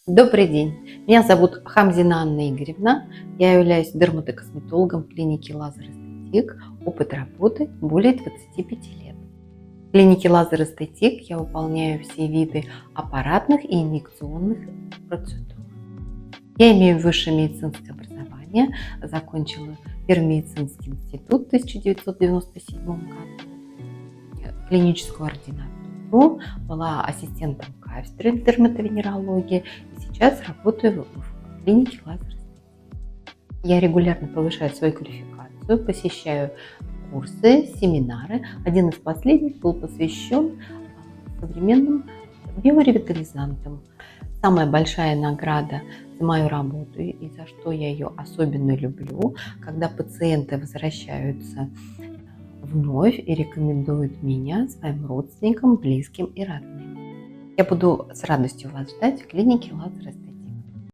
Добрый день. Меня зовут Хамзина Анна Игоревна. Я являюсь дерматокосметологом клиники Лазер Эстетик. Опыт работы более 25 лет. В клинике Лазер Эстетик я выполняю все виды аппаратных и инъекционных процедур. Я имею высшее медицинское образование, закончила Первый медицинский институт в 1997 году, клиническую ординатуру, была ассистентом кафедры дерматовенерологии и сейчас работаю в клинике Лазер Эстетик. Я регулярно повышаю свою квалификацию, посещаю курсы, семинары. Один из последних был посвящен современным биоревитализантам. Самая большая награда за мою работу и за что я ее особенно люблю, когда пациенты возвращаются вновь и рекомендуют меня своим родственникам, близким и родным. Я буду с радостью вас ждать в клинике Лазер Эстетик.